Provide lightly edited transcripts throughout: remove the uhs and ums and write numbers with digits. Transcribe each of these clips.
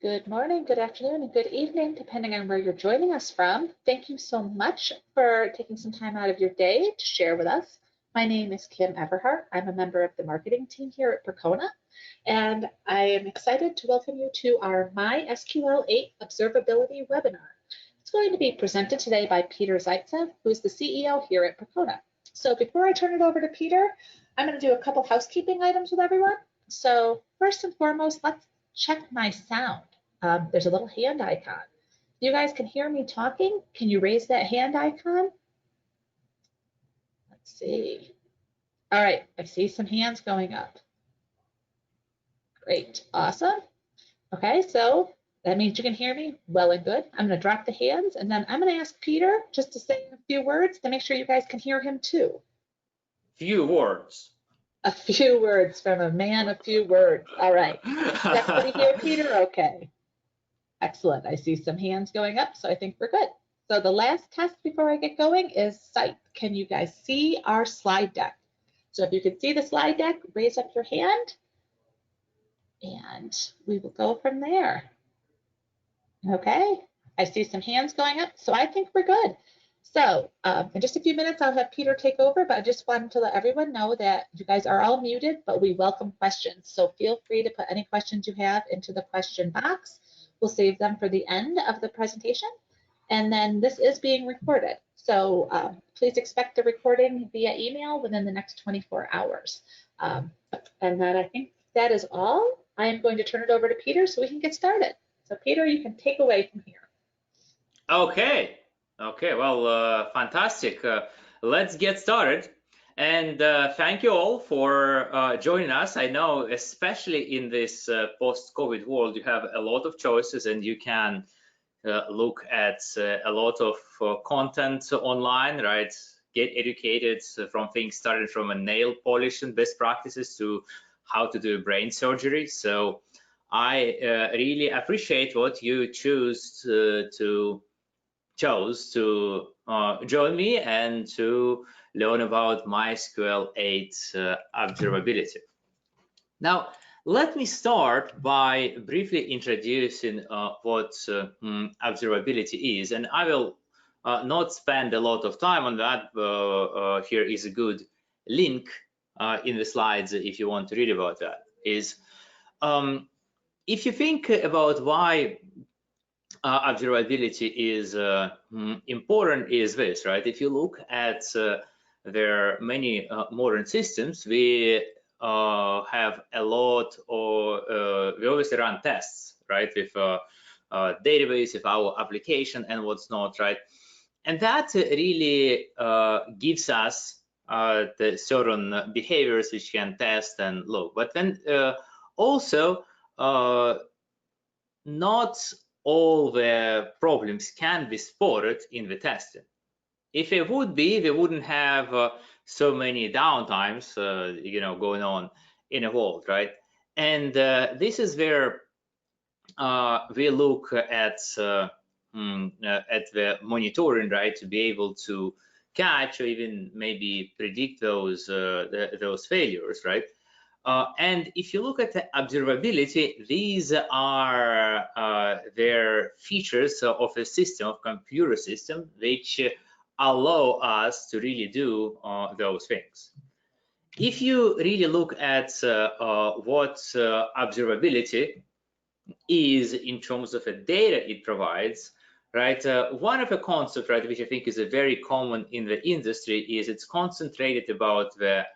Good morning, good afternoon, and good evening, depending on where you're joining us from. Thank you so much for taking some time out of your day to share with us. My name is Kim Everhart. I'm a member of the marketing team here at Percona, and I am excited to welcome you to our MySQL 8 Observability webinar. It's going to be presented today by Peter Zaitsev, who is the CEO here at Percona. So before I turn it over to Peter, I'm going to do a couple housekeeping items with everyone. So first and foremost, let's check my sound. There's a little hand icon. You guys can hear me talking. Can you raise that hand icon? Let's see. All right, I see some hands going up. Great, awesome. Okay, so that means you can hear me well and good. I'm gonna drop the hands and then I'm gonna ask Peter just to say a few words to make sure you guys can hear him too. Few words. A few words from a man, a few words. All right, everybody hear Peter? Okay. Excellent. I see some hands going up, so I think we're good. So the last test before I get going is sight. Can you guys see our slide deck? So if you can see the slide deck, raise up your hand, and we will go from there. Okay, I see some hands going up, so I think we're good. So in just a few minutes, I'll have Peter take over, but I just wanted to let everyone know that you guys are all muted, but we welcome questions. So feel free to put any questions you have into the question box. We'll save them for the end of the presentation. And then this is being recorded. So please expect the recording via email within the next 24 hours. And then I think that is all. I am going to turn it over to Peter so we can get started. So Peter, you can take away from here. Okay, well, fantastic. Let's get started. And thank you all for joining us. I know, especially in this post-COVID world, you have a lot of choices and you can look at a lot of content online, right? Get educated from things started from a nail polish and best practices to how to do brain surgery. So I really appreciate what you chose to join me and to learn about MySQL 8 observability. Now, let me start by briefly introducing what observability is, and I will not spend a lot of time on that. Here is a good link in the slides if you want to read about that. If you think about why observability is important, is this, right? If you look at there are many modern systems, we have a lot, or we obviously run tests, right, with database, with our application and what's not, right? And that really gives us the certain behaviors which can test and look. But then also not all the problems can be spotted in the testing. If it would be, we wouldn't have so many downtimes, going on in a world, right? And this is where we look at the monitoring, right, to be able to catch or even maybe predict those failures, right? And if you look at the observability, these are their features of a system, of computer system, which allow us to really do those things. If you really look at what observability is in terms of the data it provides, right? One of the concepts, right, which I think is very common in the industry, is it's concentrated about the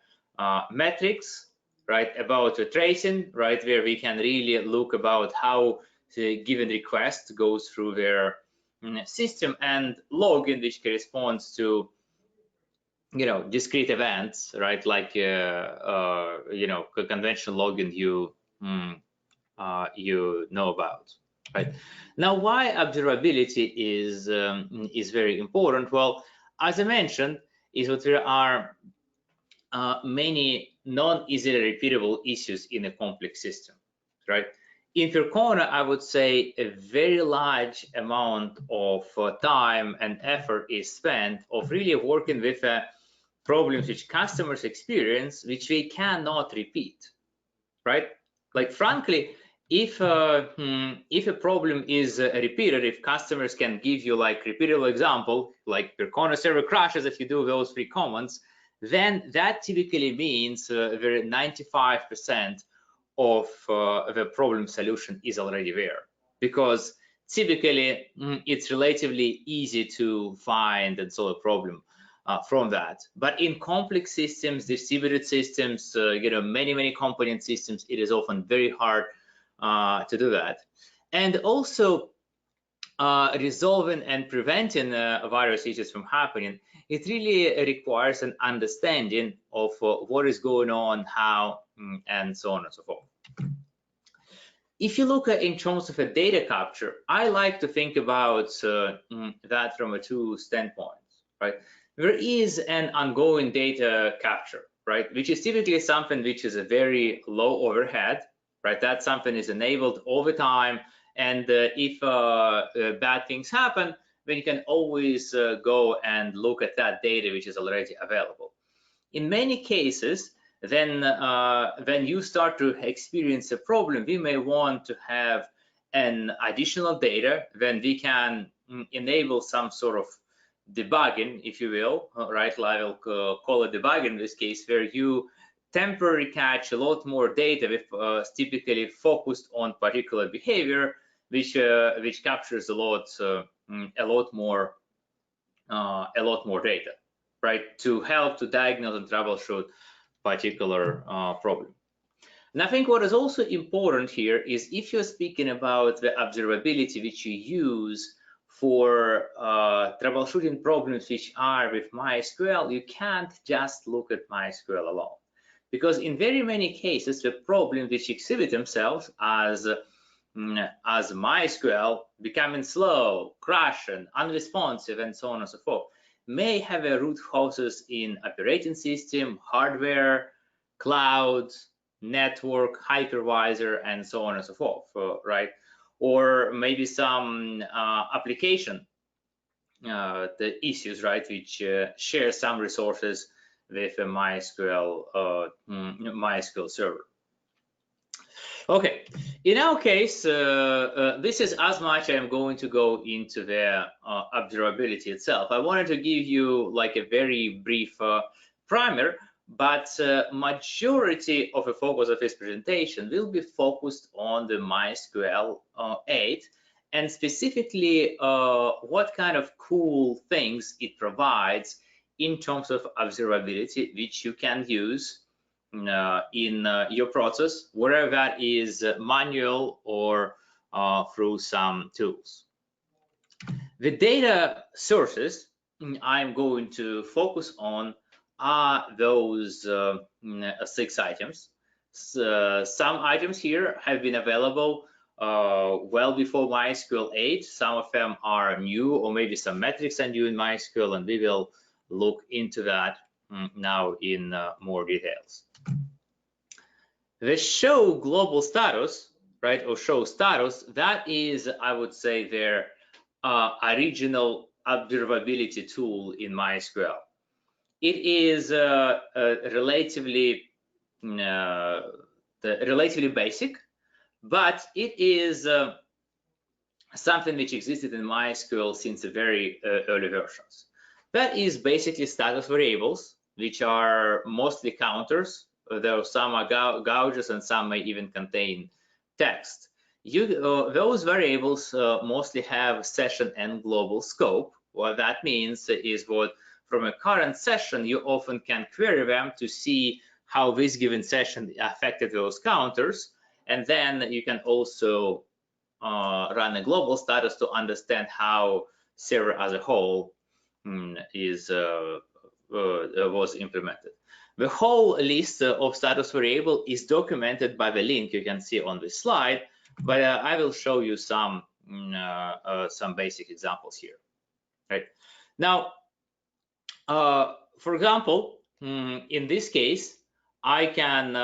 metrics, right, about the tracing, right, where we can really look about how the given request goes through their system, and login, which corresponds to discrete events, right, like conventional login you know about, right? Now, why observability is very important? Well, as I mentioned, is that there are many non-easily repeatable issues in a complex system, right? In Percona, I would say a very large amount of time and effort is spent of really working with problems which customers experience, which we cannot repeat, right? Like, frankly, if a problem is repeated, if customers can give you like repeatable example, like Percona server crashes if you do those 3 commands, then that typically means 95% of the problem solution is already there, because typically it's relatively easy to find and solve a problem from that. But in complex systems, distributed systems, many component systems, it is often very hard to do that. And also resolving and preventing virus issues from happening, it really requires an understanding of what is going on, how, and so on and so forth. If you look at in terms of a data capture, I like to think about that from 2 standpoints, right? There is an ongoing data capture, right, which is typically something which is a very low overhead, right? That something is enabled all the time, and if bad things happen, then you can always go and look at that data which is already available. In many cases, then when you start to experience a problem, we may want to have an additional data, then we can enable some sort of debugging, if you will, right? I will call it debugging in this case, where you temporarily catch a lot more data with typically focused on particular behavior, which captures a lot more data, right, to help to diagnose and troubleshoot particular problem. And I think what is also important here is if you're speaking about the observability which you use for troubleshooting problems which are with MySQL, you can't just look at MySQL alone, because in very many cases the problems which exhibit themselves as MySQL becoming slow, crashing, unresponsive, and so on and so forth, may have a root causes in operating system, hardware, cloud, network, hypervisor, and so on and so forth, right? Or maybe some application the issues, right, which share some resources with a MySQL server. Okay, in our case, this is as much I'm going to go into the observability itself. I wanted to give you like a very brief primer, but majority of the focus of this presentation will be focused on the MySQL 8, and specifically what kind of cool things it provides in terms of observability, which you can use in your process, whether that is manual or through some tools. The data sources I'm going to focus on are those 6 items. Some items here have been available well before MySQL 8. Some of them are new, or maybe some metrics are new in MySQL, and we will look into that now in more details. The show global status, right, or show status, that is, I would say, their original observability tool in MySQL. It is relatively basic, but it is something which existed in MySQL since the very early versions. That is basically status variables, which are mostly counters. Though some are gauges and some may even contain text. Those variables mostly have session and global scope. What that means is what from a current session, you often can query them to see how this given session affected those counters. And then you can also run a global status to understand how server as a whole was implemented. The whole list of status variable is documented by the link you can see on this slide, but I will show you some basic examples here. Right now, for example, in this case, I can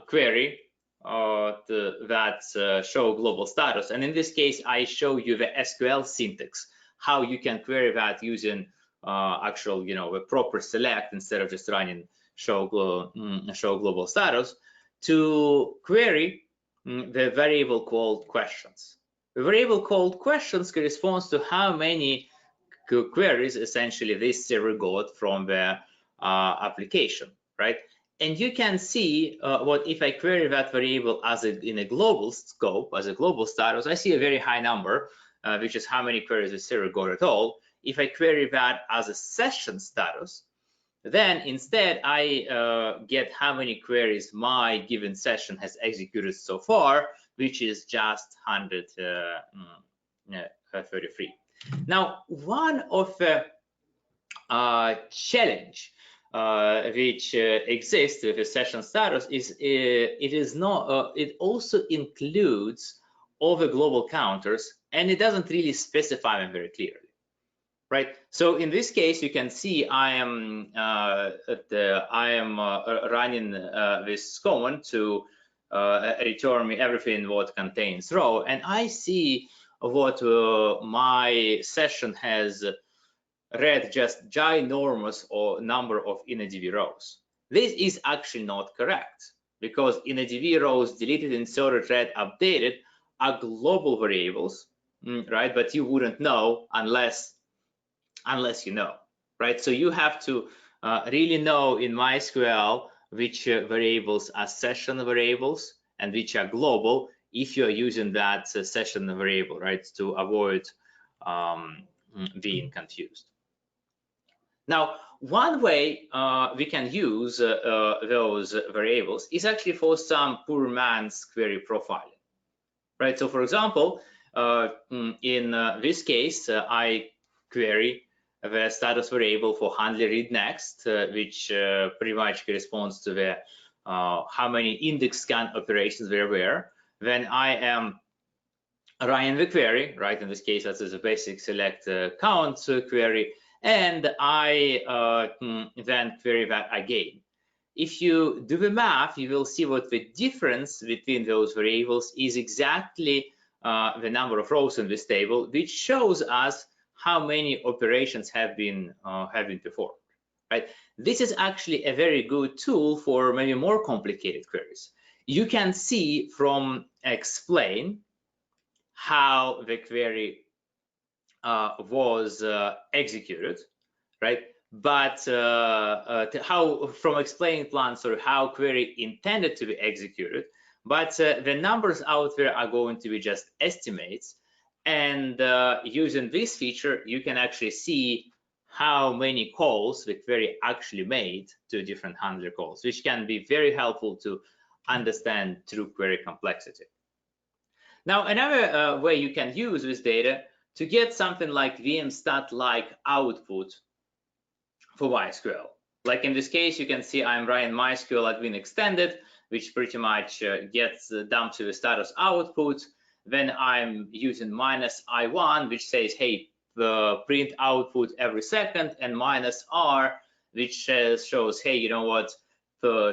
query that show global status, and in this case, I show you the SQL syntax, how you can query that using actual, a proper select instead of just running show global status to query the variable called questions. The variable called questions corresponds to how many queries essentially this server got from the application, right? And you can see what if I query that variable as in a global scope, as a global status, I see a very high number, which is how many queries the server got at all. If I query that as a session status, then instead I get how many queries my given session has executed so far, which is just 133. Now, one of the challenge which exists with a session status is it also includes all the global counters, and it doesn't really specify them very clearly. Right. So in this case, you can see I am running this command to return me everything what contains row, and I see what my session has read just ginormous or number of InnoDB rows. This is actually not correct, because InnoDB rows deleted, inserted, read, updated are global variables, right? But you wouldn't know unless you know, right? So you have to really know in MySQL which variables are session variables and which are global if you're using that session variable, right? To avoid being confused. Now, one way we can use those variables is actually for some poor man's query profiling, right? So for example, in this case, I query the status variable for handler read next, which pretty much corresponds to the how many index scan operations there were. Then I am running the query, right? In this case, that is a basic select count query, and I then query that again. If you do the math, you will see what the difference between those variables is exactly the number of rows in this table, which shows us how many operations have been performed, right? This is actually a very good tool for maybe more complicated queries. You can see from explain how the query was executed, right? But how from explaining plan, sort of how query intended to be executed, but the numbers out there are going to be just estimates. And using this feature, you can actually see how many calls the query actually made to different handler calls, which can be very helpful to understand true query complexity. Now, another way you can use this data to get something like VMstat-like output for MySQL. Like in this case, you can see I'm running MySQL admin extended, which pretty much gets dumped to the status output. Then I'm using -i1, which says, hey, print output every second, and -r, which shows, hey, you know what,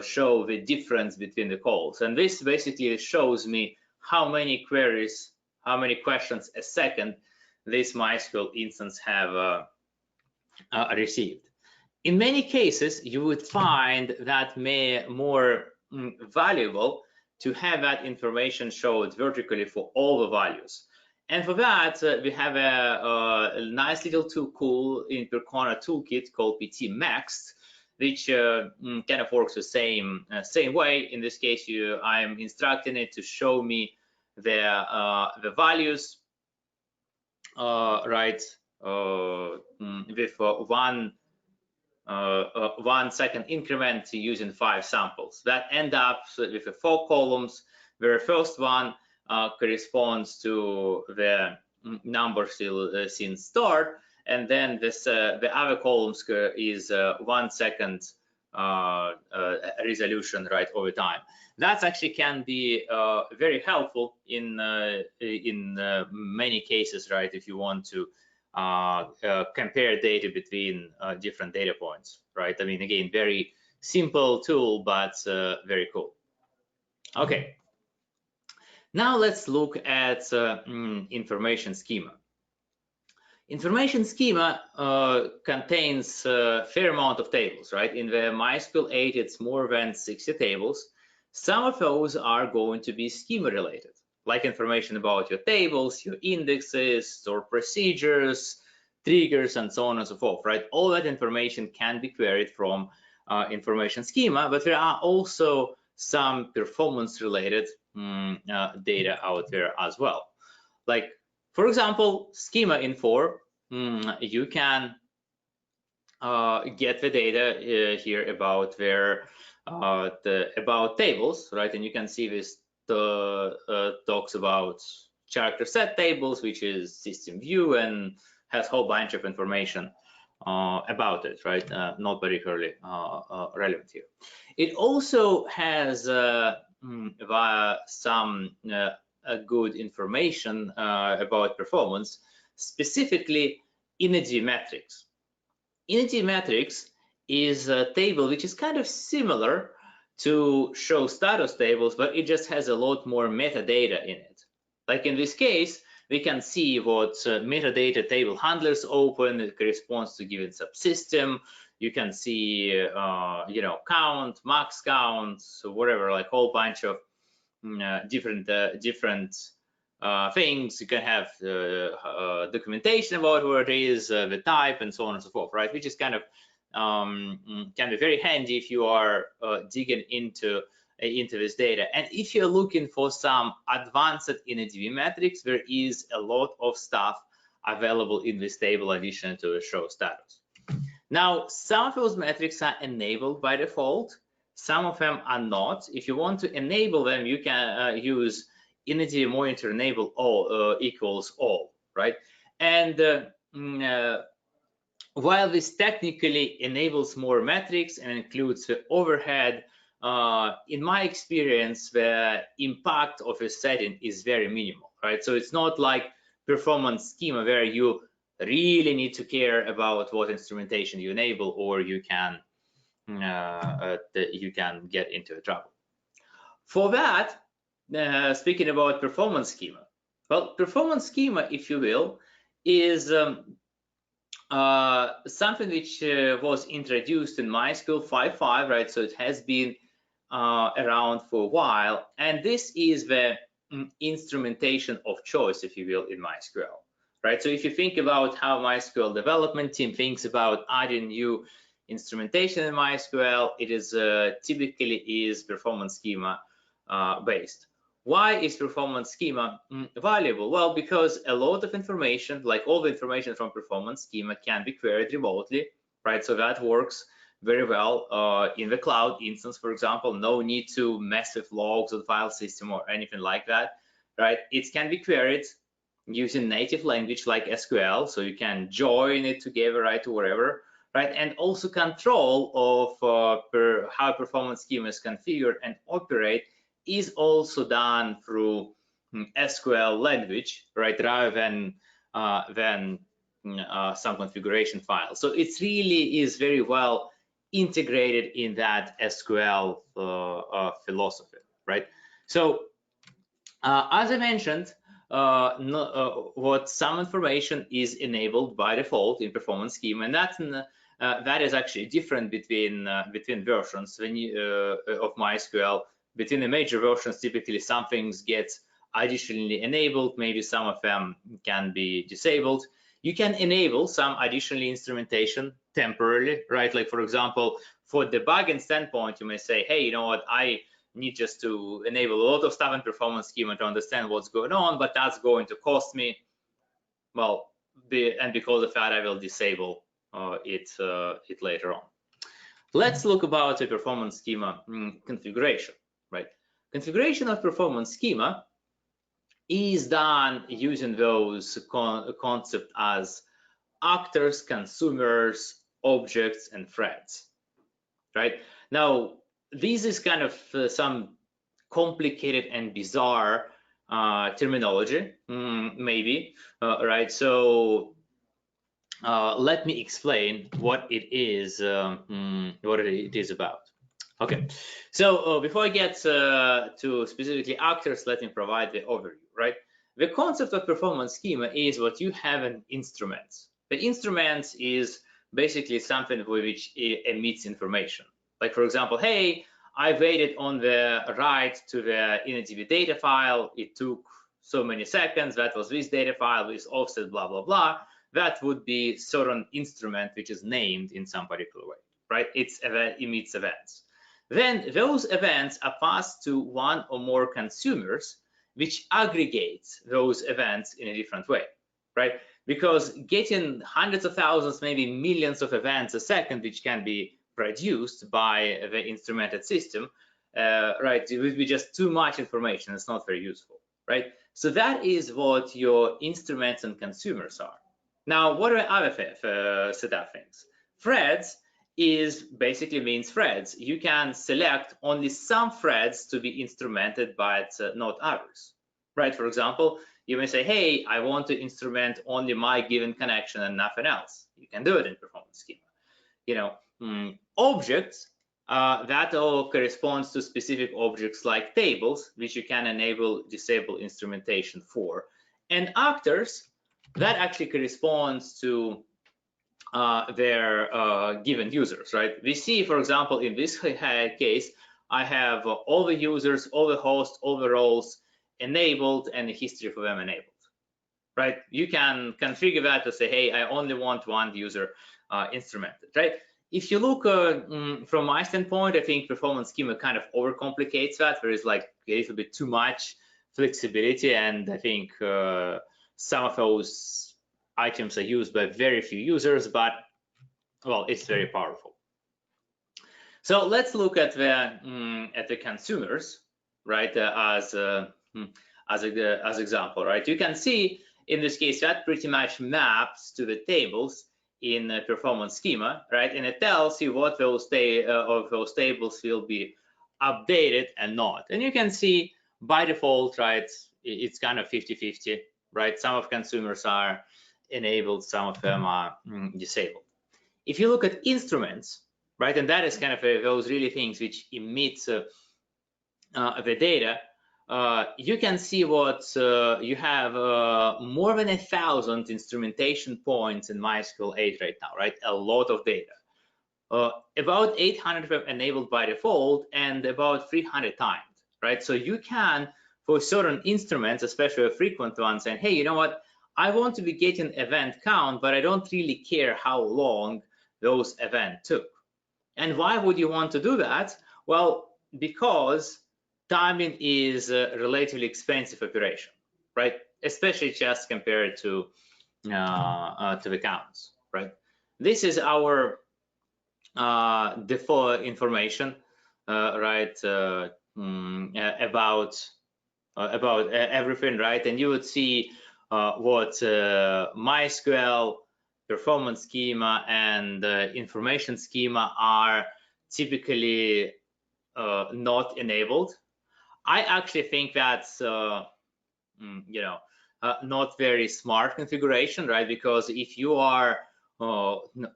show the difference between the calls. And this basically shows me how many queries, how many questions a second this MySQL instance have received. In many cases, you would find that more valuable to have that information showed vertically for all the values. And for that, we have a nice little tool in Percona toolkit called PT-Max, which kind of works the same way. In this case, I'm instructing it to show me the values, right, with 1 second increment using 5 samples. That end up with 4 columns, where the first one corresponds to the number still since start, and then this the other columns is 1 second resolution, right, over time. That actually can be very helpful in many cases, right, if you want to compare data between different data points, right? I mean, again, very simple tool, but very cool. Okay, now let's look at information schema. Information schema contains a fair amount of tables, right? In the MySQL 8, it's more than 60 tables. Some of those are going to be schema related, like information about your tables, your indexes, store procedures, triggers, and so on and so forth, right? All that information can be queried from information schema, but there are also some performance related data out there as well. Like, for example, schema info, you can get the data here about their about tables, right? And you can see this talks about character set tables, which is system view, and has a whole bunch of information about it, right? Not particularly relevant here. It also has some good information about performance, specifically energy metrics. Energy metrics is a table which is kind of similar to show status tables, but it just has a lot more metadata in it. Like in this case, we can see what metadata table handlers open. It corresponds to given subsystem. You can see, you know, count, max count, so whatever, like a whole bunch of different things. You can have documentation about what it is, the type, and so on and so forth, right? Which is kind of can be very handy if you are digging into this data. And if you're looking for some advanced NDB metrics, there is a lot of stuff available in this table, in addition to the show status. Now, some of those metrics are enabled by default. Some of them are not. If you want to enable them, you can use energy monitor enable all equals all, right? And while this technically enables more metrics and includes the overhead, in my experience, the impact of a setting is very minimal, right? So it's not like performance schema where you really need to care about what instrumentation you enable, or you can get into trouble. For that, speaking about performance schema, well, performance schema, if you will, is something which was introduced in MySQL 5.5, right? So it has been around for a while, and this is the instrumentation of choice, if you will, in MySQL, right? So if you think about how MySQL development team thinks about adding new instrumentation in MySQL, it is typically is performance schema based. Why is performance schema valuable? Well, because a lot of information, like all the information from performance schema, can be queried remotely, right? So that works very well in the cloud instance, for example. No need to mess with logs or file system or anything like that, right? It can be queried using native language like SQL, so you can join it together, right, to wherever, right? And also control of how performance schema is configured and operate is also done through SQL language, right, rather than some configuration file. So it really is very well integrated in that SQL philosophy, right? So as I mentioned, what some information is enabled by default in performance schema, and that is actually different between versions when of MySQL. Between the major versions, typically some things get additionally enabled. Maybe some of them can be disabled. You can enable some additional instrumentation temporarily, right? Like, for example, for debugging standpoint, you may say, hey, you know what, I need just to enable a lot of stuff in performance schema to understand what's going on, but that's going to cost me, well, and because of that, I will disable it later on. Let's look about the performance schema configuration, right? Configuration of performance schema is done using those concepts as actors, consumers, objects, and threads, right? Now, this is kind of some complicated and bizarre terminology, maybe, right? So let me explain what it is about. Okay, so before I get to specifically actors, let me provide the overview, right? The concept of performance schema is what you have in instruments. The instruments is basically something which emits information. Like, for example, hey, I waited on the write to the InnoDB data file. It took so many seconds. That was this data file with offset, blah, blah, blah. That would be certain instrument which is named in some particular way, right? It emits events. Then those events are passed to one or more consumers, which aggregates those events in a different way, right? Because getting hundreds of thousands, maybe millions of events a second, which can be produced by the instrumented system, right, it would be just too much information. It's not very useful, right? So that is what your instruments and consumers are. Now, what are other setup things? Threads is basically means threads. You can select only some threads to be instrumented, but not others, right? For example, you may say, hey, I want to instrument only my given connection and nothing else. You can do it in Performance Schema. You know, objects, that all corresponds to specific objects like tables, which you can enable, disable instrumentation for. And actors, that actually corresponds to their given users, right? We see, for example, in this case, I have all the users, all the hosts, all the roles enabled, and the history for them enabled, right? You can configure that to say, hey, I only want one user instrumented, right? If you look from my standpoint, I think Performance Schema kind of overcomplicates that. There is like a little bit too much flexibility, and I think some of those items are used by very few users, but well, it's very powerful. So let's look at the consumers, right? As example, right? You can see in this case that pretty much maps to the tables in Performance Schema, right? And it tells you what those tables will be updated and not. And you can see by default, right? It's kind of 50-50, right? Some of consumers are enabled, some of them are disabled. If you look at instruments, right, and that is kind of those really things which emit the data, you can see what you have more than 1,000 instrumentation points in MySQL 8 right now, right? A lot of data. About 800 were enabled by default and about 300 timed, right? So you can, for certain instruments, especially frequent ones, say, hey, you know what? I want to be getting event count, but I don't really care how long those events took. And why would you want to do that? Well, because timing is a relatively expensive operation, right? Especially just compared to the counts, right? This is our default information, right? About everything, right? And you would see what MySQL, Performance Schema, and Information Schema are typically not enabled. I actually think that's you know, not very smart configuration, right? Because if you are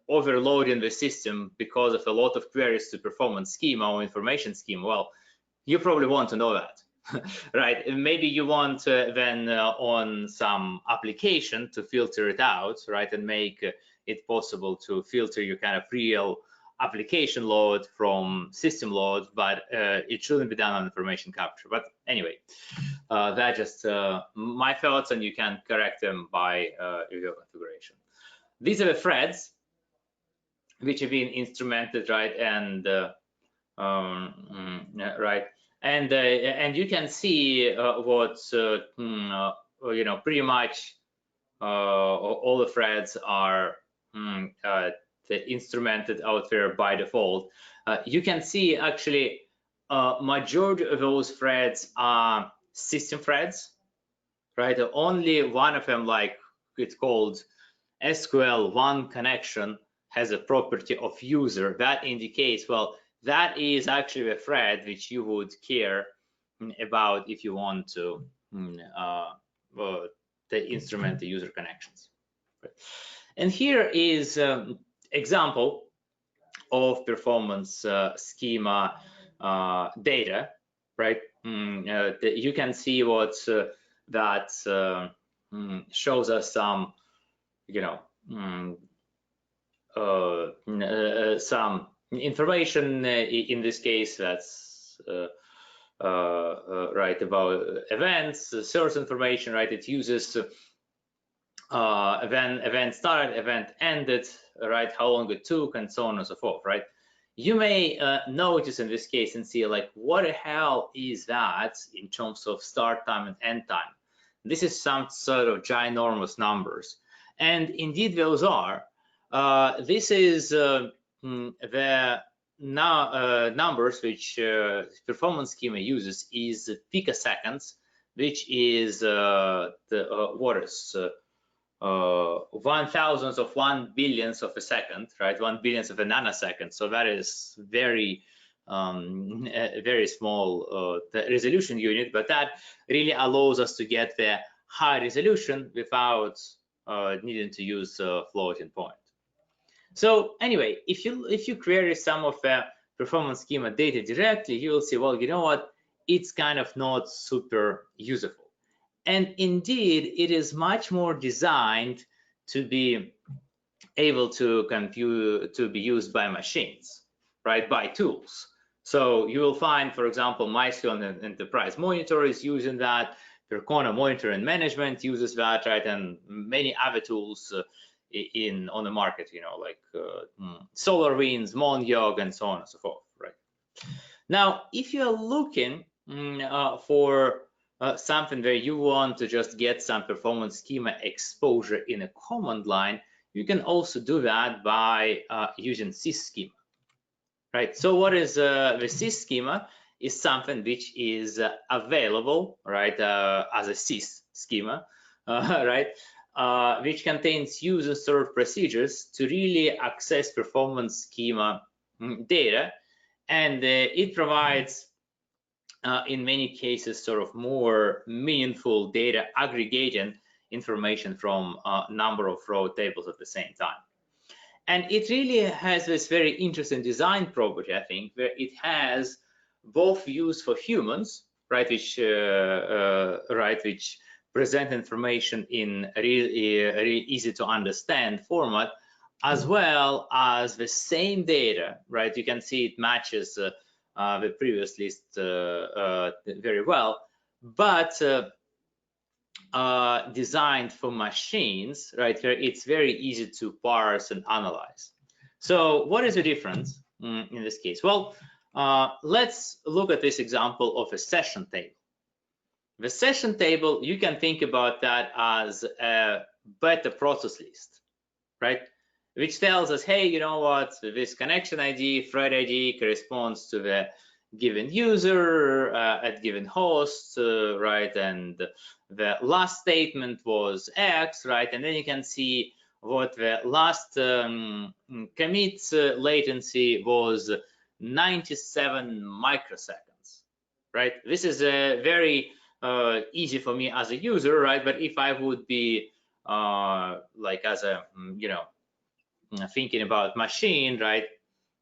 overloading the system because of a lot of queries to Performance Schema or Information Schema, well, you probably want to know that. Right? And maybe you want then on some application to filter it out, right? And make it possible to filter your kind of real application load from system load, but it shouldn't be done on information capture. But anyway, that just my thoughts, and you can correct them by your configuration. These are the threads which have been instrumented, right? And right. And you can see what you know, pretty much all the threads are instrumented out there by default. You can see actually majority of those threads are system threads, right? Only one of them, like it's called SQL one connection, has a property of user. That indicates, well, that is actually a thread which you would care about if you want to instrument the user connections. And here is example of Performance Schema data, right? You can see what that shows us some, you know, some information. In this case, that's right, about events, source information, right? It uses event started, event ended, right? How long it took, and so on and so forth, right? You may notice in this case and see like, what the hell is that in terms of start time and end time? This is some sort of ginormous numbers, and indeed those are. This is the numbers which performance schema uses is picoseconds, which is what is 1,000th of 1 billionth of a second, right? 1 billionth of a nanosecond. So that is very very small resolution unit, but that really allows us to get the high resolution without needing to use floating point. So anyway, if you query some of the performance schema data directly, you will see, well, you know what, it's kind of not super useful. And indeed, it is much more designed to be able to compute, to be used by machines, right, by tools. So you will find, for example, MySQL and Enterprise Monitor is using that, Percona Monitor and Management uses that, right, and many other tools on the market, you know, like SolarWinds, Mongo, and so on and so forth, right? Now, if you're looking for something where you want to just get some performance schema exposure in a command line, you can also do that by using sys schema, right? So what is the sys schema? Is something which is available, right, as a sys schema, right, which contains user stored procedures to really access performance schema data, and it provides in many cases sort of more meaningful data aggregating information from a number of row tables at the same time. And it really has this very interesting design property, I think, where it has both views for humans, right, which which present information in a really easy to understand format, as well as the same data, right? You can see it matches the previous list very well, but designed for machines, right, where it's very easy to parse and analyze. So what is the difference in this case? Well, let's look at this example of a session table. The session table, you can think about that as a beta process list, right? Which tells us, hey, you know what, this connection ID, thread ID corresponds to the given user at given host, right? And the last statement was X, right? And then you can see what the last commit latency was 97 microseconds, right? This is very easy for me as a user, right? But if I would be like as a, you know, thinking about machine, right?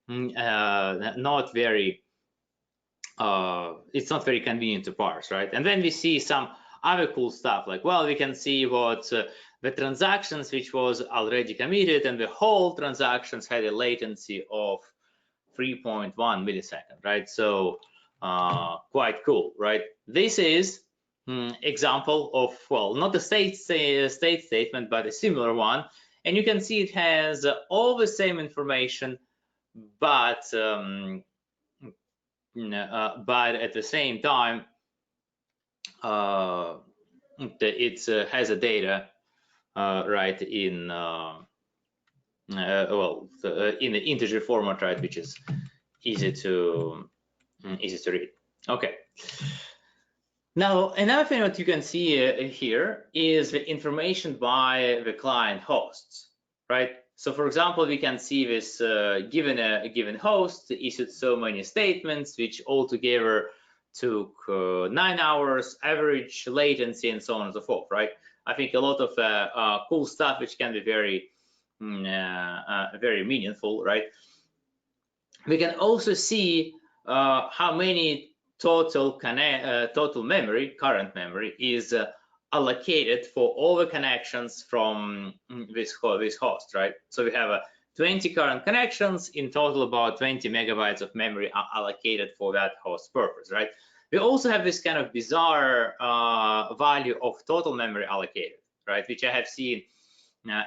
Not very, it's not very convenient to parse, right? And then we see some other cool stuff, like, well, we can see what the transactions which was already committed, and the whole transactions had a latency of 3.1 millisecond, right? So quite cool, right? This is example of, well, not a state statement, but a similar one. And you can see it has all the same information, but at the same time, it has a data right in in the integer format, right, which is easy to read. Okay. Now, another thing that you can see here is the information by the client hosts, right? So, for example, we can see this given a given host issued so many statements, which altogether took 9 hours, average latency, and so on and so forth, right? I think a lot of cool stuff, which can be very, very meaningful, right? We can also see how many total memory, current memory, is allocated for all the connections from this host, right? So we have 20 current connections. In total, about 20 megabytes of memory are allocated for that host purpose, right? We also have this kind of bizarre value of total memory allocated, right? Which I have seen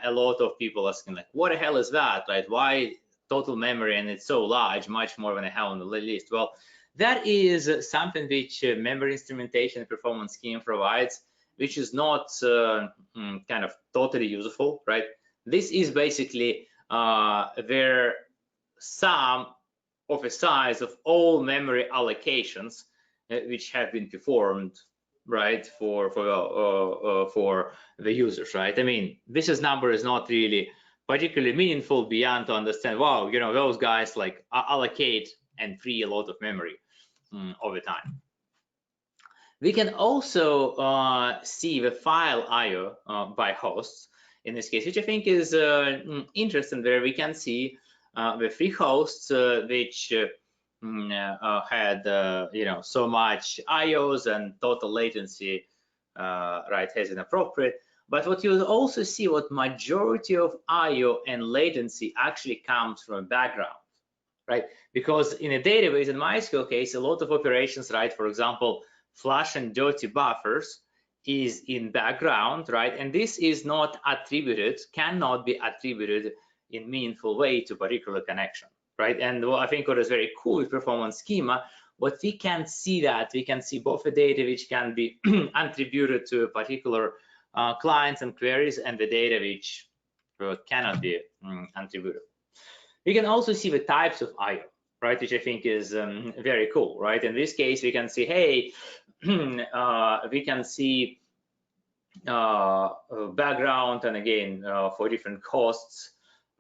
a lot of people asking, like, what the hell is that, right? Why total memory and it's so large, much more than I have on the list? Well, that is something which memory instrumentation and performance scheme provides, which is not kind of totally useful, right? This is basically their sum of a size of all memory allocations which have been performed, right, for the users, right? I mean, this number is not really particularly meaningful beyond to understand, wow, you know, those guys like allocate and free a lot of memory over time. We can also see the file IO by hosts in this case, which I think is interesting, where we can see the three hosts which had you know, so much IOs and total latency right has been appropriate. But what you'll also see, what majority of IO and latency actually comes from a background, right? Because in a database, in MySQL case, a lot of operations, right? For example, flush and dirty buffers is in background, right? And this is not attributed, cannot be attributed in meaningful way to particular connection, right? And I think what is very cool with performance schema, what we can see that we can see both the data which can be attributed to a particular clients and queries, and the data which cannot be attributed. We can also see the types of IO, right, which I think is very cool, right? In this case, we can see, hey, we can see background, and again, for different costs,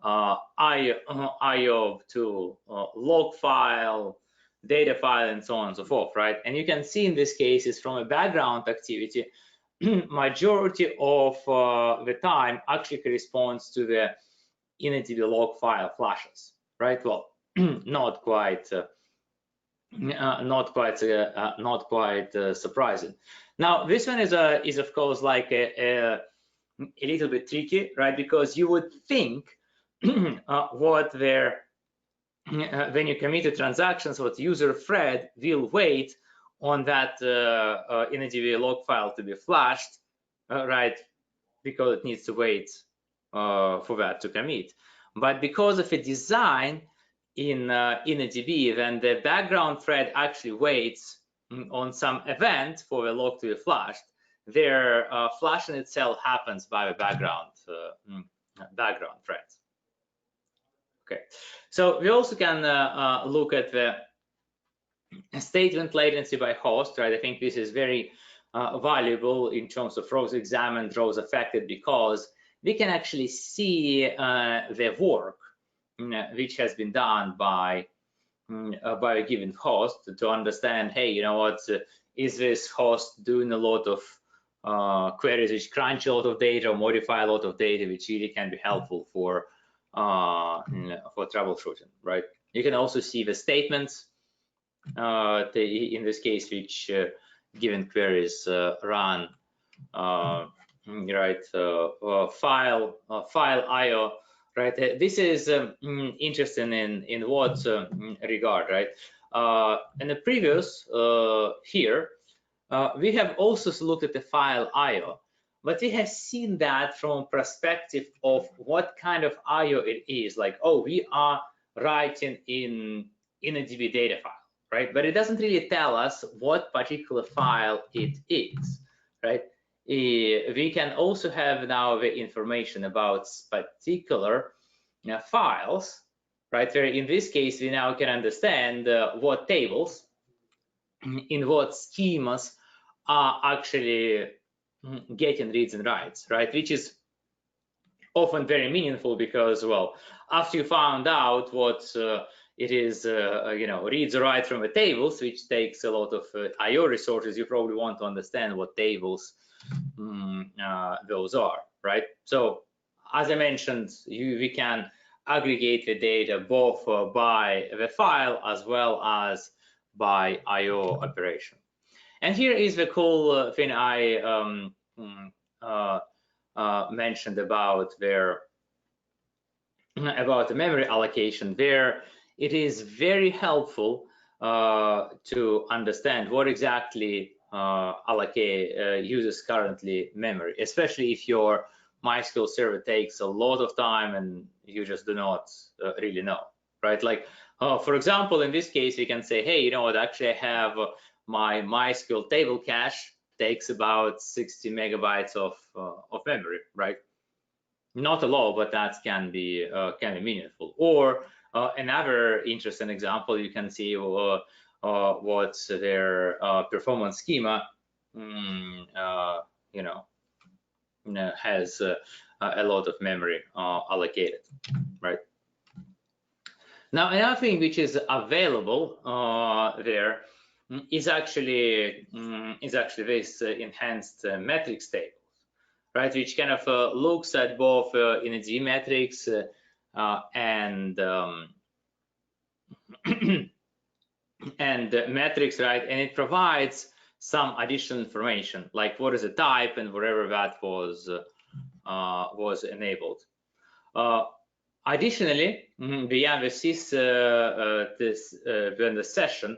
IO to log file, data file, and so on and so forth, right? And you can see in this case is from a background activity, majority of the time actually corresponds to the initDB log file flashes, right? Well, not quite surprising. Now, this one is of course like a little bit tricky, right? Because you would think what their when you commit to transactions, what user thread will wait on that initDB log file to be flashed, right? Because it needs to wait for that to commit. But because of a design in initDB, then the background thread actually waits on some event for the log to be flashed. Their flashing itself happens by the background threads. Okay, so we also can look at the statement latency by host, right? I think this is very valuable in terms of rows examined, rows affected, because we can actually see the work which has been done by a given host to understand, hey, you know what, is this host doing a lot of queries which crunch a lot of data or modify a lot of data, which really can be helpful for troubleshooting, right? You can also see the statements in this case which given queries run, right? File IO, right? This is interesting in what regard, right? In the previous here, we have also looked at the file IO, but we have seen that from perspective of what kind of IO it is. Like, oh, we are writing in a DB data file, right? But it doesn't really tell us what particular file it is, right? We can also have now the information about particular files, right? Where in this case, we now can understand what tables in what schemas are actually getting reads and writes, right? Which is often very meaningful because, well, after you found out what it is, you know, reads or writes from the tables, which takes a lot of IO resources, you probably want to understand what tables those are, right? So, as I mentioned, we can aggregate the data both by the file as well as by IO operation. And here is the cool thing I mentioned about their about the memory allocation, where it is very helpful to understand what exactly uses currently memory, especially if your MySQL server takes a lot of time and you just do not really know, right? Like, for example, in this case, we can say, hey, you know what, actually I have my MySQL table cache takes about 60 megabytes of memory, right? Not a lot, but that can be meaningful. Or another interesting example, you can see what's their performance schema, has a lot of memory allocated, right? Now, another thing which is available there is actually this enhanced metrics table, right, which kind of looks at both energy metrics and and metrics, right, and it provides some additional information, like what is the type and wherever that was enabled. Additionally, beyond this during the session,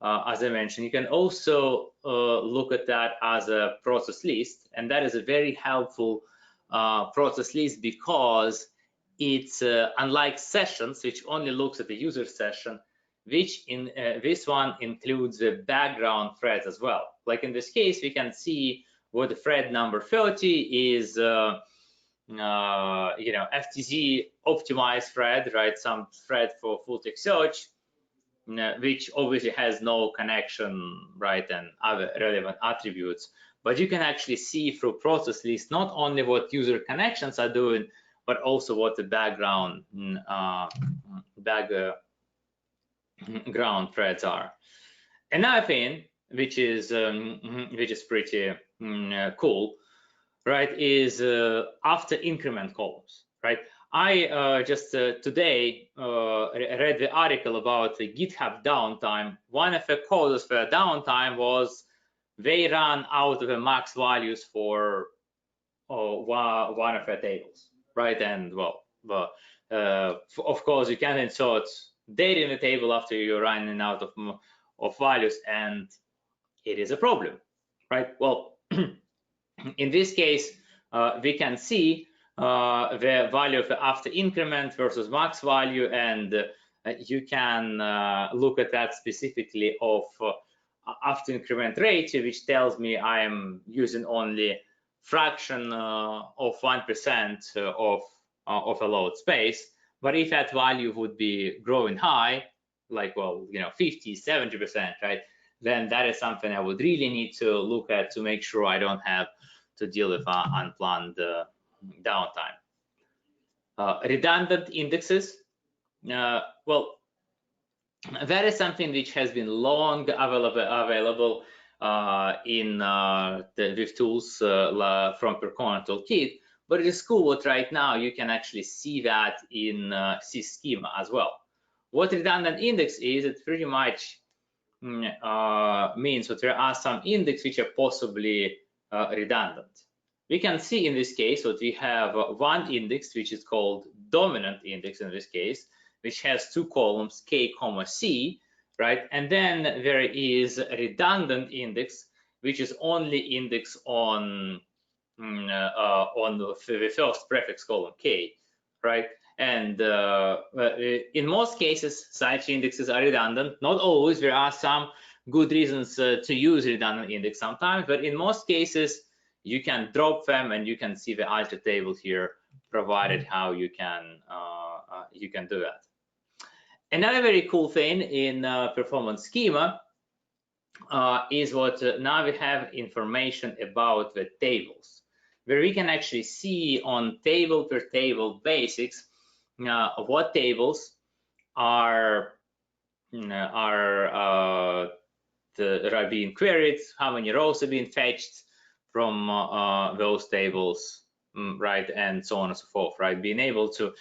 as I mentioned, you can also look at that as a process list, and that is a very helpful process list because it's unlike sessions, which only looks at the user session, which in this one includes the background threads as well. Like in this case, we can see what the thread number 30 is. FTZ optimized thread, right? Some thread for full text search, which obviously has no connection, right, and other relevant attributes. But you can actually see through process list not only what user connections are doing, but also what the background ground threads are. Another thing which is pretty cool, right, is after increment columns, right? I just today read the article about the GitHub downtime. One of the causes for downtime was they ran out of the max values for one of the tables, right? And of course, you can insert data in the table after you're running out of values, and it is a problem, right? Well, in this case, we can see the value of the after increment versus max value, and you can look at that specifically of after increment rate, which tells me I am using only fraction of 1% of a load space. But if that value would be growing high, like 50, 70%, right, then that is something I would really need to look at to make sure I don't have to deal with unplanned downtime. Redundant indexes. Well, that is something which has been long available with tools from Percona Toolkit, but it is cool that right now you can actually see that in Schema as well. What redundant index is, it pretty much means that there are some index which are possibly redundant. We can see in this case that we have one index which is called dominant index in this case, which has two columns, K, C, right? And then there is a redundant index, which is only index on the first prefix column, K, right? And in most cases, such indexes are redundant. Not always. There are some good reasons to use redundant index sometimes, but in most cases, you can drop them, and you can see the alter table here provided how you can do that. Another very cool thing in performance schema is what now we have information about the tables, where we can actually see on table per table basics what tables are being queried, how many rows are being fetched from those tables, right, and so on and so forth, right? Being able to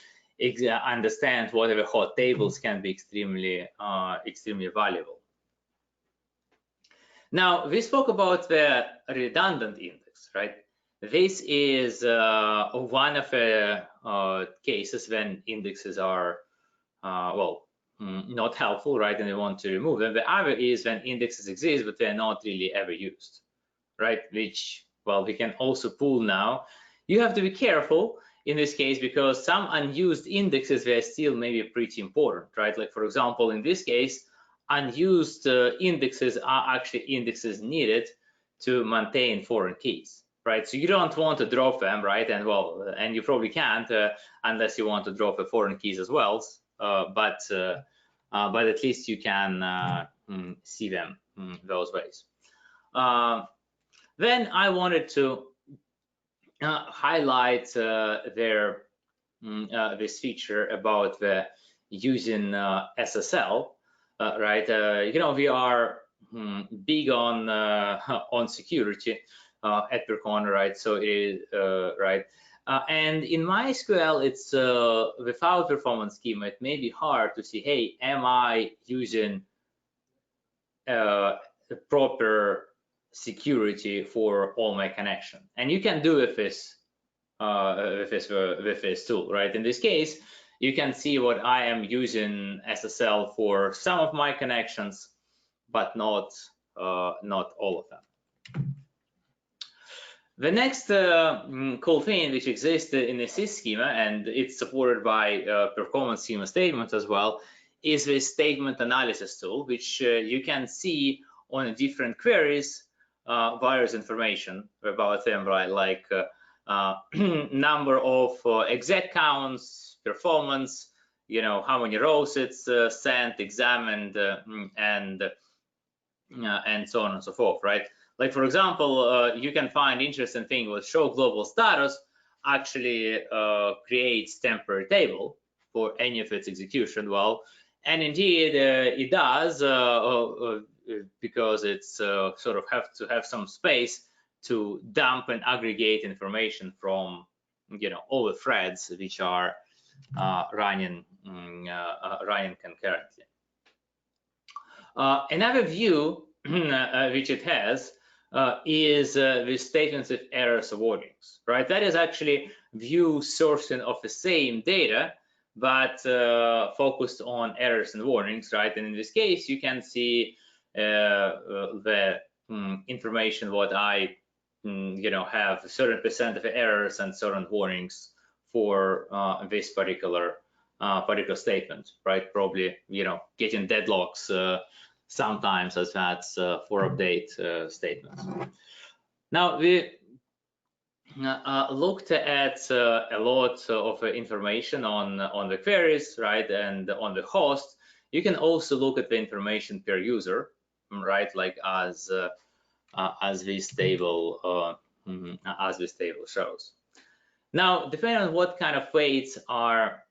understand whatever hot tables can be extremely valuable. Now, we spoke about the redundant index, right? This is one of the cases when indexes are not helpful, right? And we want to remove them. The other is when indexes exist, but they're not really ever used, right? Which, well, we can also pull now. You have to be careful in this case because some unused indexes were still maybe pretty important, right? Like, for example, in this case, unused indexes are actually indexes needed to maintain foreign keys, right? So you don't want to drop them, right? And well, and you probably can't unless you want to drop the foreign keys as well. But at least you can see them those ways. Then I wanted to highlight this feature about the using SSL, right? We are big on security at Percona, right? So it is right. And in MySQL, it's without performance schema, it may be hard to see, hey, am I using proper security for all my connection? And you can do with this tool, right? In this case, you can see what I am using SSL for some of my connections, but not all of them. The next cool thing which exists in the sys schema, and it's supported by performance schema statements as well, is this statement analysis tool, which you can see on different queries various information about them, right? Like number of exec counts, performance, how many rows it's sent, examined, and so on and so forth, right? Like, for example, you can find interesting thing with show global status actually creates temporary table for any of its execution. Well, and indeed it does because it's sort of have to have some space to dump and aggregate information from all the threads which are running concurrently. Another view which it has is with statements of errors or warnings, right? That is actually view sourcing of the same data, but focused on errors and warnings, right? And in this case, you can see the information what I have a certain percent of errors and certain warnings for this particular statement, right? Probably getting deadlocks sometimes as that's for update statements. Now we looked at a lot of information on the queries, right, and on the host. You can also look at the information per user, right, like as this table shows. Now, depending on what kind of weights are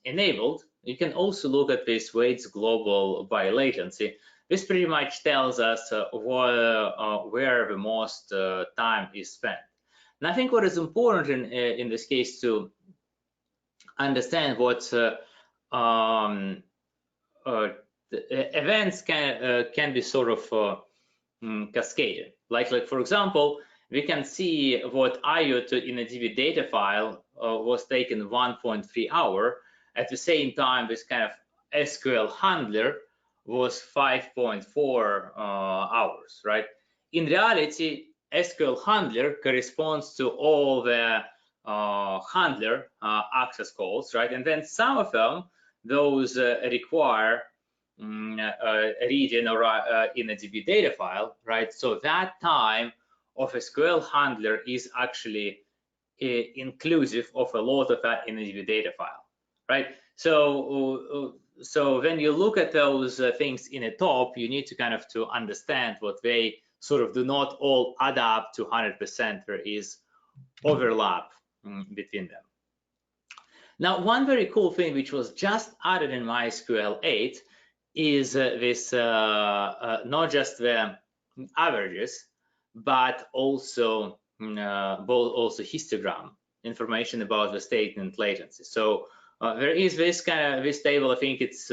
enabled, you can also look at this weights global by latency. This pretty much tells us where the most time is spent. And I think what is important in this case to understand what events can be sort of cascaded. Like for example, we can see what IO in a DB data file was taken 1.3 hours. At the same time, this kind of SQL handler was 5.4 hours, right? In reality, SQL handler corresponds to all the handler access calls, right? And then some of them, those require reading or in a DB data file, right? So that time of SQL handler is actually inclusive of a lot of that in a DB data file, right? So when you look at those things in a top, you need to kind of to understand what they sort of do not all add up to 100%. There is overlap between them. Now, one very cool thing which was just added in MySQL 8 is this not just the averages, but also histogram information about the statement latency. So there is this table. I think it's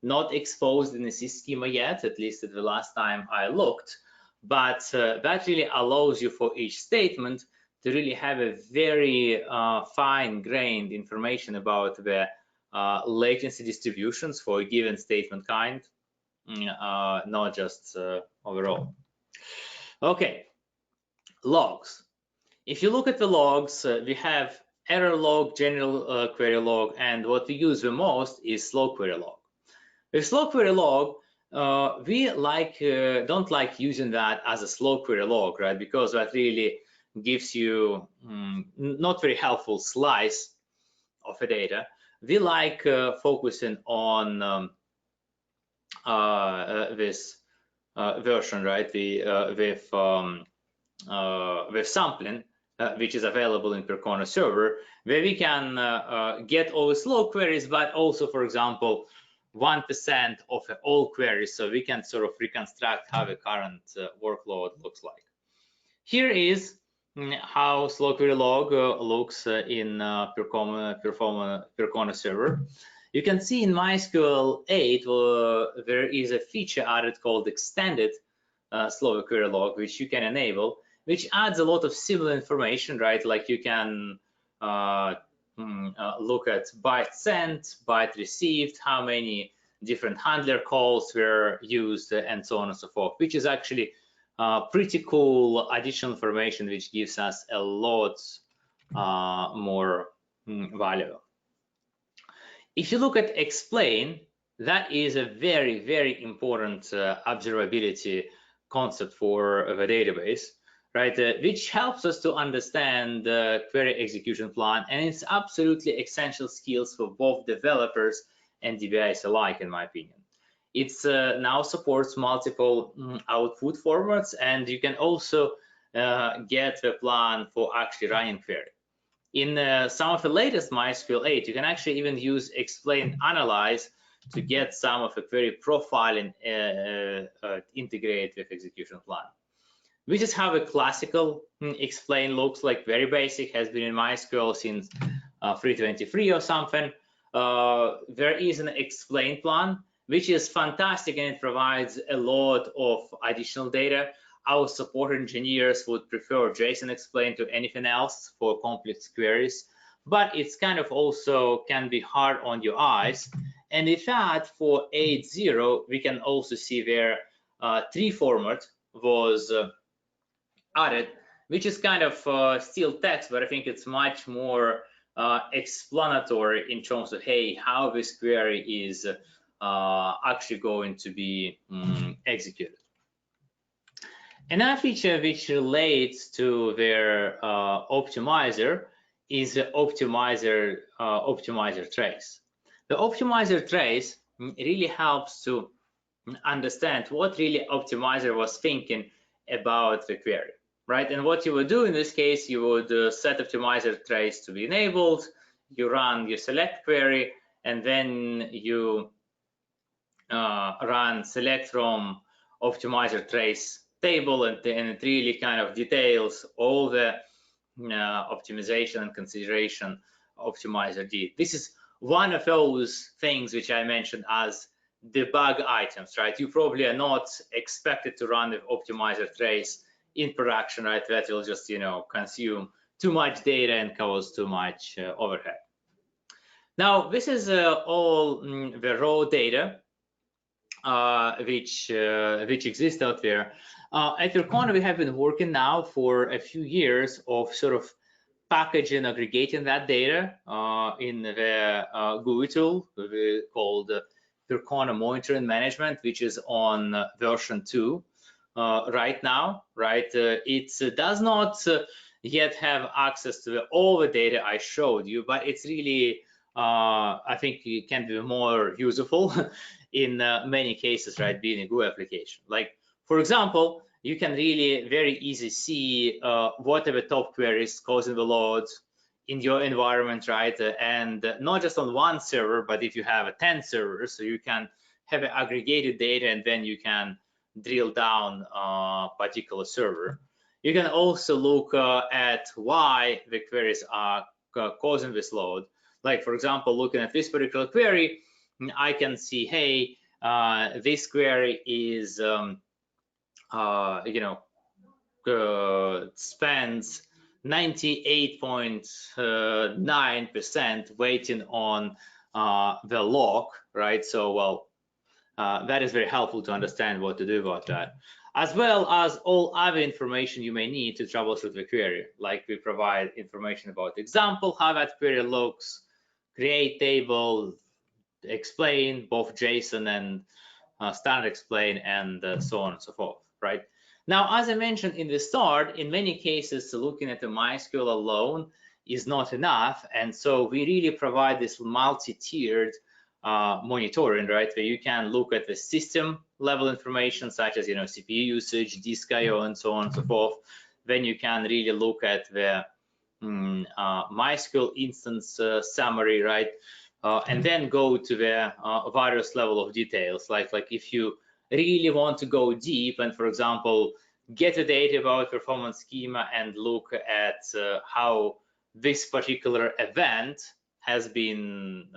not exposed in the sys schema yet, at least at the last time I looked, but that really allows you for each statement to really have a very fine-grained information about the latency distributions for a given statement kind, not just overall. Okay, logs. If you look at the logs, we have error log, general query log, and what we use the most is slow query log. With slow query log, we don't like using that as a slow query log, right? Because that really gives you not very helpful slice of the data. We like focusing on this version, right? With sampling, which is available in Percona server, where we can get all the slow queries, but also, for example, 1% of all queries, so we can sort of reconstruct how the current workload looks like. Here is how slow query log looks in Percona server. You can see in MySQL 8 there is a feature added called extended slow query log, which you can enable, which adds a lot of similar information, right? Like you can look at byte sent, byte received, how many different handler calls were used, and so on and so forth, which is actually pretty cool additional information, which gives us a lot more value. If you look at explain, that is a very, very important observability concept for the database, right? Which helps us to understand the query execution plan, and it's absolutely essential skills for both developers and DBAs alike, in my opinion. It's now supports multiple output formats, and you can also get the plan for actually running query. In some of the latest MySQL 8, you can actually even use explain analyze to get some of the query profile and integrate with execution plan. Which is how a classical explain looks like. Very basic, has been in MySQL since 3.23 or something. There is an explain plan, which is fantastic, and it provides a lot of additional data. Our support engineers would prefer JSON explain to anything else for complex queries, but it's kind of also can be hard on your eyes. And in fact, for 8.0, we can also see where tree format was added, which is kind of still text, but I think it's much more explanatory in terms of, hey, how this query is actually going to be executed. Another feature which relates to their optimizer is the optimizer trace. The optimizer trace really helps to understand what really optimizer was thinking about the query, right? And what you would do in this case, you would set optimizer trace to be enabled, you run your select query, and then you run select from optimizer trace table, and it really kind of details all the optimization and consideration optimizer did. This is one of those things which I mentioned as debug items, right? You probably are not expected to run the optimizer trace in production, right? That will just, consume too much data and cause too much overhead. Now, this is all the raw data which exists out there. At Percona, we have been working now for a few years of sort of packaging, aggregating that data in the GUI tool called Percona Monitoring Management, which is on version 2 right now, right? It does not yet have access to all the data I showed you, but it's really, I think it can be more useful in many cases, right, being a GUI application. Like, for example, you can really very easily see what are the top queries causing the loads in your environment, right? And not just on one server, but if you have 10 servers, so you can have aggregated data, and then you can drill down a particular server. You can also look at why the queries are causing this load. Like, for example, looking at this particular query, I can see, hey, this query is, spends 98.9% waiting on the lock, right? So, well, that is very helpful to understand what to do about that, as well as all other information you may need to troubleshoot the query. Like we provide information about example, how that query looks, create table, explain both JSON and standard explain, and so on and so forth, right? Now, as I mentioned in the start, in many cases, looking at the MySQL alone is not enough. And so we really provide this multi-tiered monitoring, right, where you can look at the system level information, such as, CPU usage, disk IO, and so on and so forth. Then you can really look at the MySQL instance summary, right? And then go to the various level of details, like if you really want to go deep and, for example, get the data about performance schema and look at how this particular event has been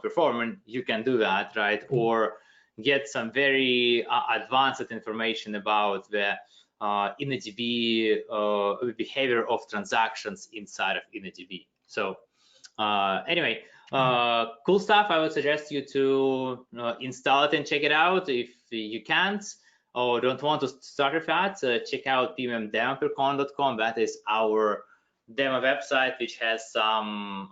performing, you can do that, right? Or get some very advanced information about the InnoDB behavior of transactions inside of InnoDB. So anyway, cool stuff. I would suggest you to install it and check it out. If you can't or don't want to start with that, check out pmmdemo.percona.com. That is our demo website, which has some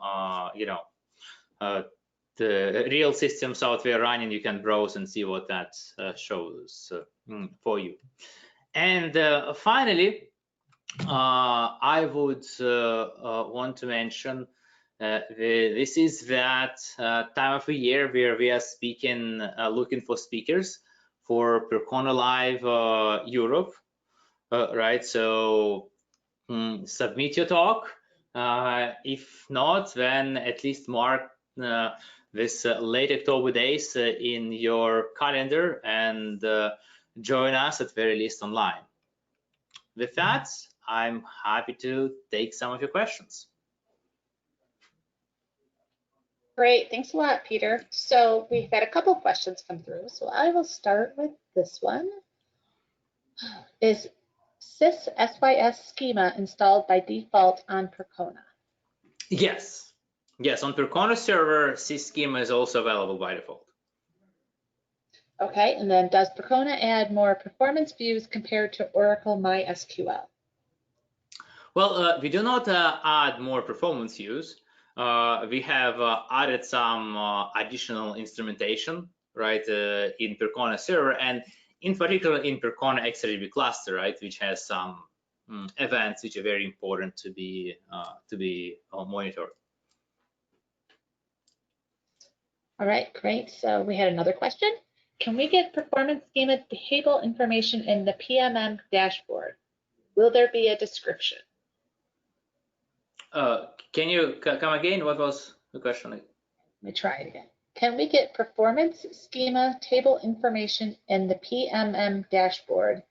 the real systems out there running. You can browse and see what that shows for you. And finally, I would want to mention this is that time of the year where we are speaking, looking for speakers for Percona Live Europe, right? So submit your talk. If not, then at least mark this late October days in your calendar and join us at very least online. With that, I'm happy to take some of your questions. Great, thanks a lot, Peter. So we've had a couple questions come through. So I will start with this one. Is SYS schema installed by default on Percona? Yes. Yes, on Percona server, SYS schema is also available by default. Okay, and then does Percona add more performance views compared to Oracle MySQL? Well, we do not add more performance views. We have added some additional instrumentation, right, in Percona server, and in particular in Percona XRDB cluster, right, which has some events which are very important to be monitored. All right, great. So we had another question. Can we get performance schema table information in the PMM dashboard? Will there be a description? Can you come again? What was the question? Let me try it again. Can we get performance schema table information in the PMM dashboard?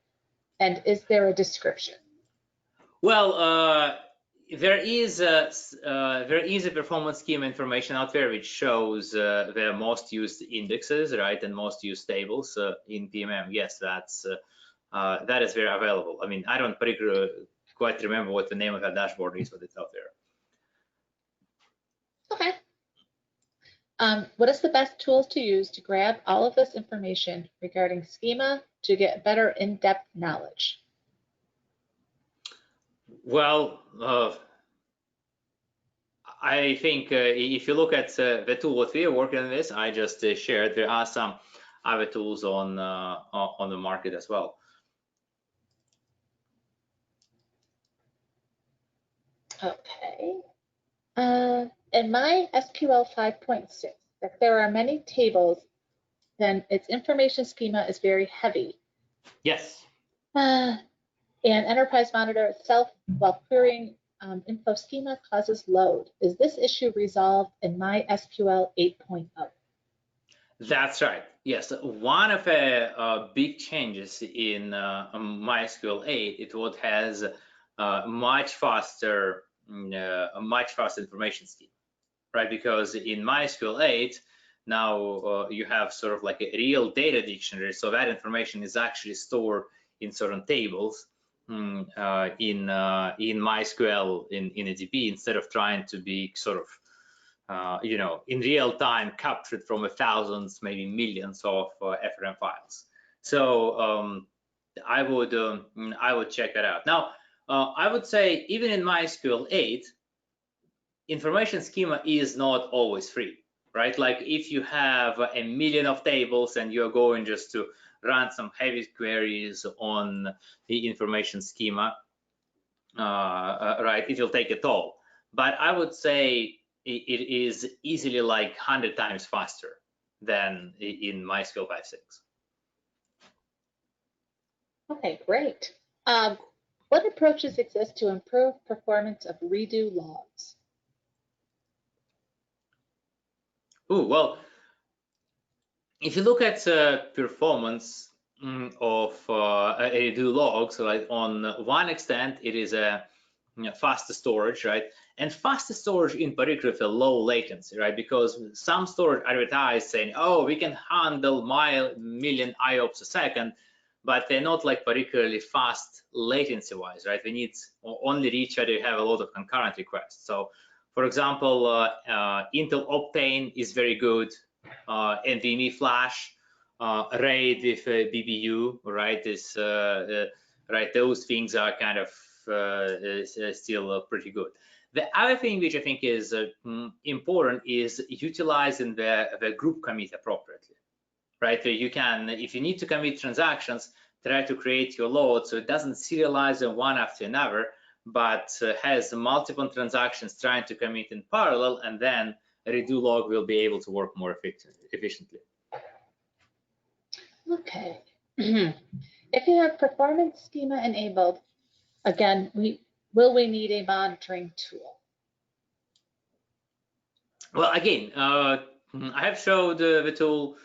And is there a description? Well, there is a performance schema information out there which shows the most used indexes, right, and most used tables in PMM. Yes, that is very available. I mean, I don't particularly quite remember what the name of that dashboard is, but it's out there. Okay. What is the best tools to use to grab all of this information regarding schema to get better in-depth knowledge? Well, I think if you look at the tool what we are working on this, I just shared, there are some other tools on the market as well. Okay. In MySQL 5.6, if there are many tables, then its information schema is very heavy. Yes. And Enterprise Monitor itself, while querying info schema, causes load. Is this issue resolved in MySQL 8.0? That's right. Yes, one of the big changes in MySQL 8 is what has much faster information schema, right? Because in MySQL 8 now you have sort of like a real data dictionary, so that information is actually stored in certain tables, MySQL in a DB instead of trying to be sort of in real time captured from thousands, maybe millions of FRM files. So I would check that out. Now, I would say even in MySQL 8, information schema is not always free, right? Like if you have a million of tables and you're going just to run some heavy queries on the information schema, right, it will take a toll. But I would say it is easily like 100 times faster than in MySQL 5.6. Okay, great. What approaches exist to improve performance of redo logs? Oh, well, if you look at performance of redo logs, right, on one extent, it is a faster storage, right? And faster storage in particular for low latency, right? Because some storage advertise saying, oh, we can handle million IOPS a second, but they're not like particularly fast latency wise, right? We need only reach where you have a lot of concurrent requests. So for example, Intel Optane is very good, NVMe Flash, RAID with BBU, right? Is right? Those things are kind of still pretty good. The other thing which I think is important is utilizing the group commit appropriately, right? You can, if you need to commit transactions, try to create your load so it doesn't serialize them one after another, but has multiple transactions trying to commit in parallel, and then a redo log will be able to work more efficiently. Okay. If you have performance schema enabled, again, will we need a monitoring tool? Well, again, I have showed the tool.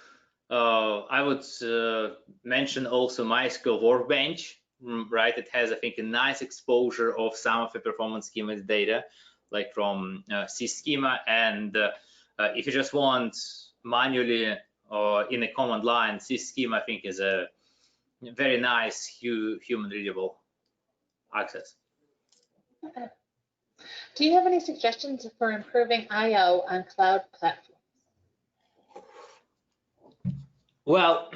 I would mention also MySQL Workbench, right? It has, I think, a nice exposure of some of the performance schema data, like from Schema. And if you just want manually or in a command line, Schema, I think, is a very nice human readable access. Okay. Do you have any suggestions for improving I/O on cloud platforms? Well,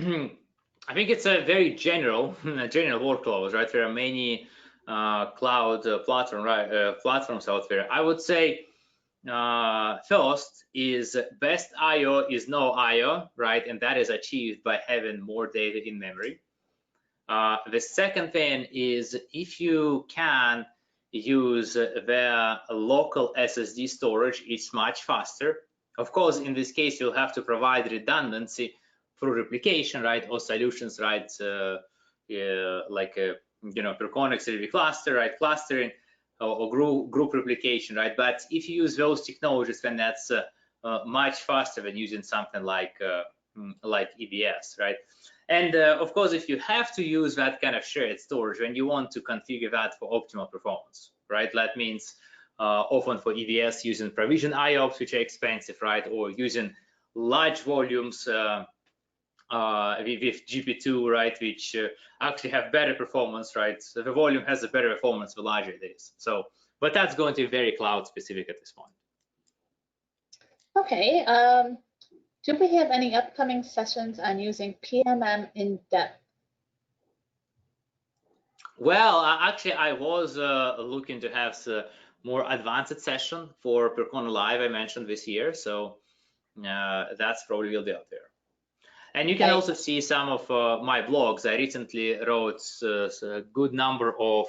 I think it's a very general workload, right? There are many cloud platforms out there. I would say first is best I/O is no I/O, right? And that is achieved by having more data in memory. The second thing is if you can use their local SSD storage, it's much faster. Of course, in this case, you'll have to provide redundancy through replication, right, or solutions, right, like Percona XLV cluster, right, clustering, or group replication, right. But if you use those technologies, then that's much faster than using something like EBS, right. And of course, if you have to use that kind of shared storage, then you want to configure that for optimal performance, right. That means often for EBS using provision IOPS, which are expensive, right, or using large volumes with GP2, right, which actually have better performance, right? So the volume has a better performance the larger it is. So, but that's going to be very cloud specific at this point. Okay. Do we have any upcoming sessions on using PMM in depth? Well, actually, I was looking to have a more advanced session for Percona Live I mentioned this year. So that's probably will be out there. And you can also see some of my blogs. I recently wrote a good number of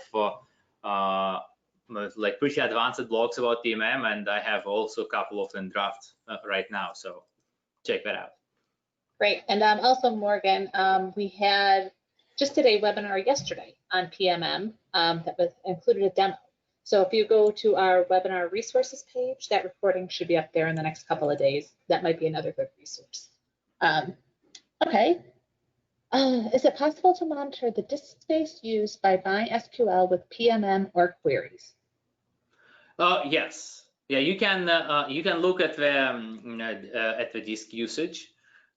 like pretty advanced blogs about PMM, and I have also a couple of them draft right now. So check that out. Great. And also, Morgan, we had just did a webinar yesterday on PMM that was included a demo. So if you go to our webinar resources page, that recording should be up there in the next couple of days. That might be another good resource. Okay. Is it possible to monitor the disk space used by MySQL with PMM or queries? Yes. Yeah, you can look at the disk usage,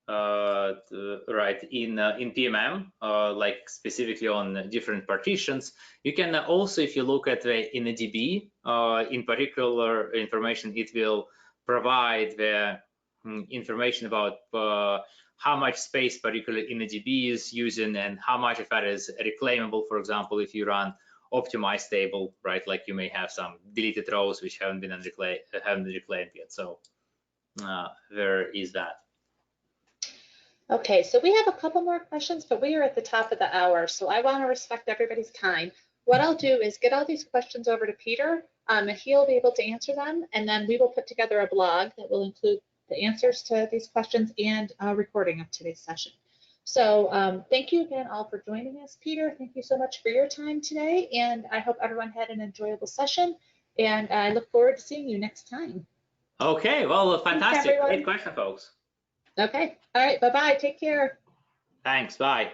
right in PMM, like specifically on different partitions. You can also, if you look at the in a DB, in particular information, it will provide the information about how much space particularly in a DB is using and how much of that is reclaimable. For example, if you run optimized table, right, like you may have some deleted rows which haven't been reclaimed yet. So there is that. Okay, so we have a couple more questions, but we are at the top of the hour, so I want to respect everybody's time. What I'll do is get all these questions over to Peter, and he'll be able to answer them, and then we will put together a blog that will include the answers to these questions and a recording of today's session. So thank you again all for joining us. Peter, thank you so much for your time today, and I hope everyone had an enjoyable session, and I look forward to seeing you next time. Okay, well, fantastic. Great question, folks. Okay, all right, bye-bye, take care. Thanks, bye.